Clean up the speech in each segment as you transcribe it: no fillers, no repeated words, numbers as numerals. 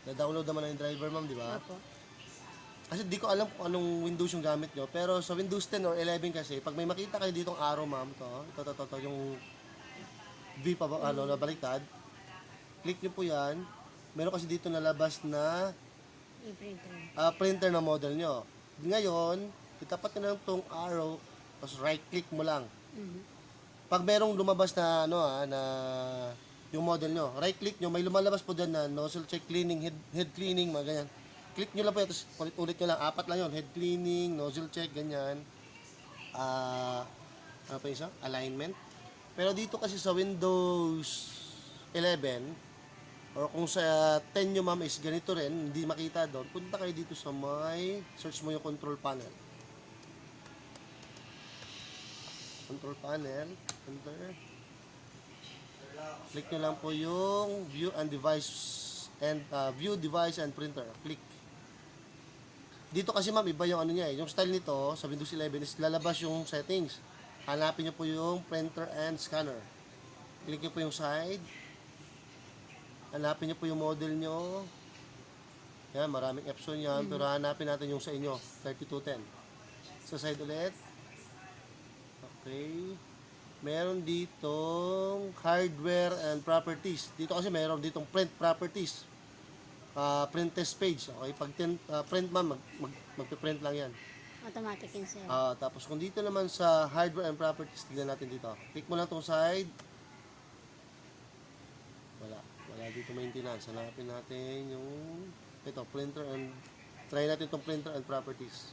Na-download naman na yung driver, ma'am, di ba? Opo. Kasi di ko alam kung anong Windows yung gamit nyo. Pero sa Windows 10 or 11 kasi, pag may makita kayo ditong arrow, ma'am, to, yung V pa, na baliktad, click nyo po yan. Meron kasi dito nalabas na I-printer. printer na model nyo. Ngayon, itapat nyo lang tong arrow, tapos right click mo lang. Pag merong lumabas na, na yung model nyo, right click nyo, may lumalabas po dyan na nozzle check cleaning, head cleaning, mga ganyan. Click nyo lang po yan, tapos ulit nyo lang, 4 lang yun, head cleaning, nozzle check, ganyan. Ano pa isa? Alignment. Pero dito kasi sa Windows 11, or kung sa 10 nyo ma'am is ganito rin, hindi makita doon, punta kayo dito sa may, search mo yung control panel. Control panel, enter. Click nyo lang po yung view device and printer. Click. Dito kasi ma'am, iba yung ano niya eh. Yung style nito sa Windows 11 is lalabas yung settings. Hanapin nyo po yung printer and scanner. Click nyo po yung side. Hanapin nyo po yung model nyo. Yan, maraming option yan. Pero hanapin natin yung sa inyo, 3210. Sa side ulit. Okay. Meron ditong hardware and properties. Dito kasi meron ditong print properties. Print test page. Okay, pag print ma'am, magpiprint lang yan. Automatic yun, sir. Tapos kung dito naman sa hardware and properties, tignan natin dito. Click mo lang tong side. Wala dito maintenance. Hanapin natin yung ito, printer and try natin itong printer and properties.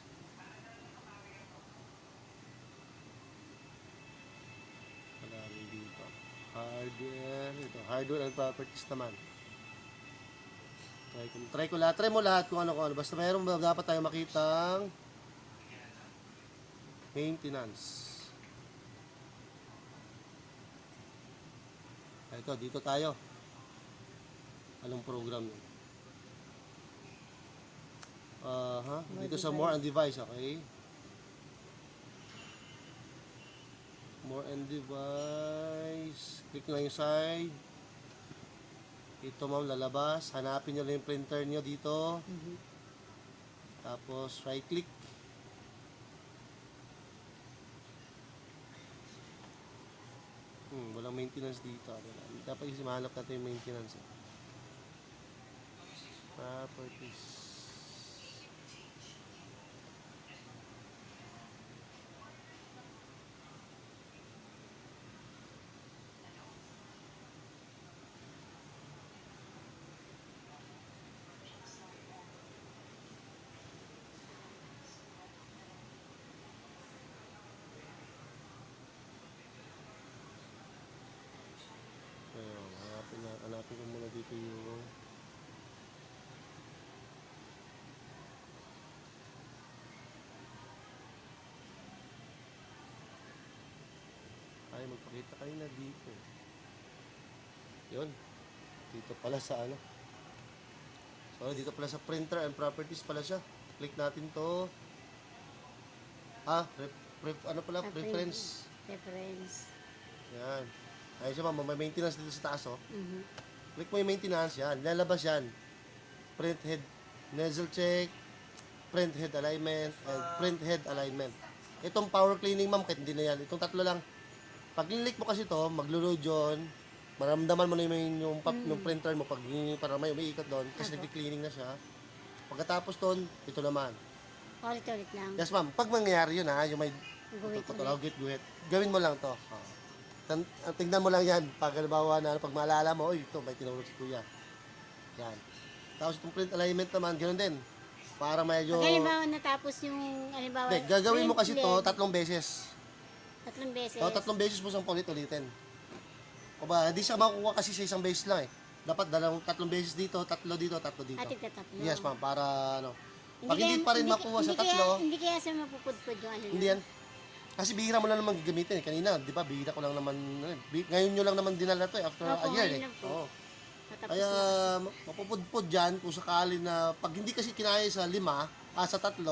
Wala rin dito. Hardware and properties naman. Try mo lahat kung ano. Basta mayroon dapat tayo makitang maintenance. Ito, dito tayo. Anong program yun? Dito sa more and device, okay? More and device. Click na yung side. Ito ma'am, lalabas. Hanapin nyo lang yung printer nyo dito. Tapos, right click. Walang maintenance dito. Dapat mahanap natin yung maintenance. Properties. Ayun, hanapin ko muna dito yung magpakita kayo na dito. Yun. Dito pala sa ano. So, dito pala sa printer and properties pala siya. Click natin to. Preference. Reference. Yan. Ayun siya ma'am, may maintenance dito sa taas, oh. Click mo yung maintenance, yan. Lalabas yan. Print head, nozzle check, print head alignment, and print head alignment. Itong power cleaning, ma'am, kahit hindi na yan. Itong tatlo lang. Pag click mo kasi to, maglo-load yun, maramdaman mo na yung printer mo, pag para may umiikot doon, kasi nag-cleaning na siya. Pagkatapos doon, ito naman. Ulit-ulit lang. Yes, ma'am. Pag mangyayari yun, yung may guhit. Gawin mo lang to. Tingnan mo lang yan. Pag halimbawa na, pag maalala mo, ito, may tinulog si kuya. Yan. Tapos itong print alignment naman, ganoon din. Para medyo... Pag halimbawa natapos yung, halimbawa... gagawin mo kasi to 3 beses. 3 beses? 3 beses mo siyang ulit-ulitin. O ba, hindi siya makukuha kasi sa isang beses lang eh. Dapat 3 beses dito, 3 dito, 3 dito. Tigta-tatlo. Yes, ma'am, para ano. Pag hindi pa rin makuha sa 3, hindi kaya sa mapupudpud yung ano. hindi yan. Kasi bihira mo lang naman gagamitin eh. Kanina, di ba, bihira ko lang naman, ngayon nyo lang naman dinala to eh, after a year eh. Oo. Kaya, mapupudpud dyan kung sakali na, pag hindi kasi kinaya sa 5, sa 3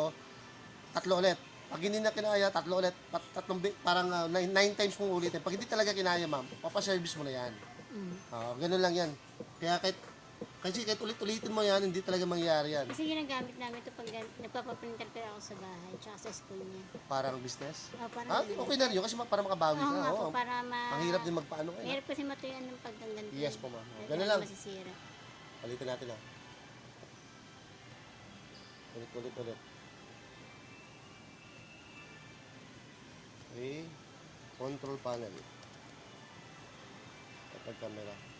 ulit. Pag hindi na kinaya, 3 ulit, parang 9 times mong ulitin. Pag hindi talaga kinaya, ma'am, papaservice mo na yan. Ganun lang yan. Kaya Kasi kahit ulit-ulitin mo yan, hindi talaga mangyayari yan. Kasi ginagamit namin ito pag nagpapaprinter pa ako sa bahay, tsaka sa school niya. Parang business. Parang Okay na rin yun kasi para makabawi Oo ka. nga po, Oo. para Ang hirap din magpaano kayo. Mahirap kasi matuyuan ng pagganto. Yes po, ma'am. Kaya Ganun lang. Masisira. Palitin natin ah. Ulit. Okay. Control panel. Kapag camera.